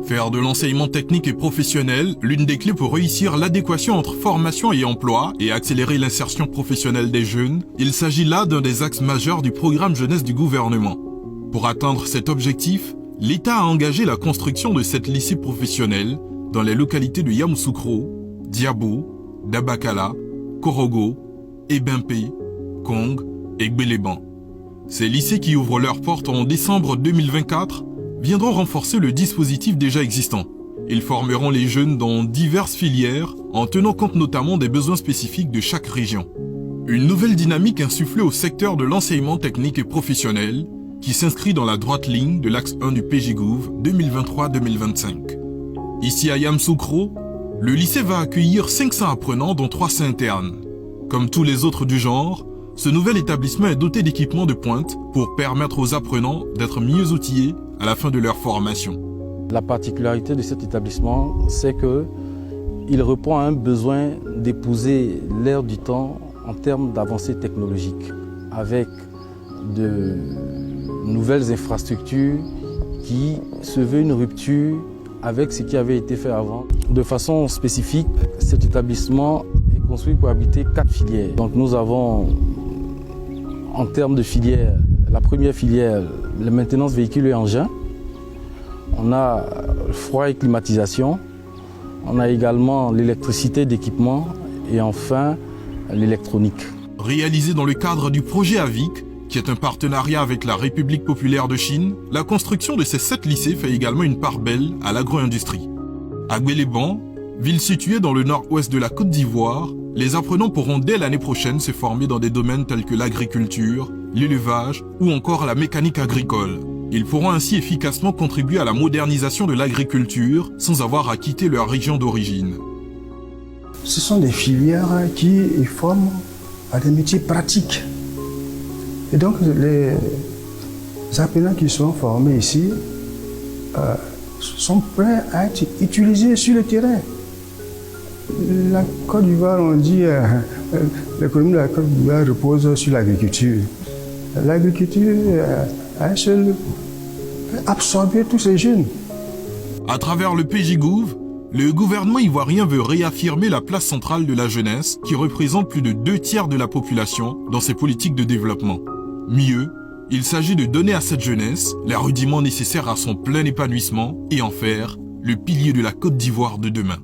Faire de l'enseignement technique et professionnel l'une des clés pour réussir l'adéquation entre formation et emploi et accélérer l'insertion professionnelle des jeunes, il s'agit là d'un des axes majeurs du programme jeunesse du gouvernement. Pour atteindre cet objectif, l'État a engagé la construction de 7 lycées professionnels dans les localités de Yamoussoukro, Diabo, Dabakala, Korogo, Ebimpe, Kong et Gbeleban. Ces lycées qui ouvrent leurs portes en décembre 2024 viendront renforcer le dispositif déjà existant. Ils formeront les jeunes dans diverses filières en tenant compte notamment des besoins spécifiques de chaque région. Une nouvelle dynamique insufflée au secteur de l'enseignement technique et professionnel qui s'inscrit dans la droite ligne de l'axe 1 du PJGouv 2023-2025. Ici à Yamoussoukro, le lycée va accueillir 500 apprenants dont 300 internes. Comme tous les autres du genre, ce nouvel établissement est doté d'équipements de pointe pour permettre aux apprenants d'être mieux outillés à la fin de leur formation. La particularité de cet établissement, c'est qu'il répond à un besoin d'épouser l'ère du temps en termes d'avancées technologiques, avec de nouvelles infrastructures qui se veut une rupture avec ce qui avait été fait avant. De façon spécifique, cet établissement est construit pour abriter 4 filières. Donc nous avons, en termes de filières, la première filière, la maintenance véhicules et engins. On a froid et climatisation. On a également l'électricité d'équipement et enfin l'électronique. Réalisé dans le cadre du projet AVIC, qui est un partenariat avec la République populaire de Chine, la construction de ces 7 lycées fait également une part belle à l'agro-industrie. À Gbeleban, ville située dans le nord-ouest de la Côte d'Ivoire, les apprenants pourront dès l'année prochaine se former dans des domaines tels que l'agriculture, l'élevage ou encore la mécanique agricole. Ils pourront ainsi efficacement contribuer à la modernisation de l'agriculture sans avoir à quitter leur région d'origine. Ce sont des filières qui forment à des métiers pratiques. Et donc les apprenants qui sont formés ici sont prêts à être utilisés sur le terrain. La Côte d'Ivoire, on dit, l'économie de la Côte d'Ivoire repose sur l'agriculture. L'agriculture, elle seule, peut absorber tous ces jeunes. À travers le PJGouv, le gouvernement ivoirien veut réaffirmer la place centrale de la jeunesse qui représente plus de 2/3 de la population dans ses politiques de développement. Mieux, il s'agit de donner à cette jeunesse les rudiments nécessaires à son plein épanouissement et en faire le pilier de la Côte d'Ivoire de demain.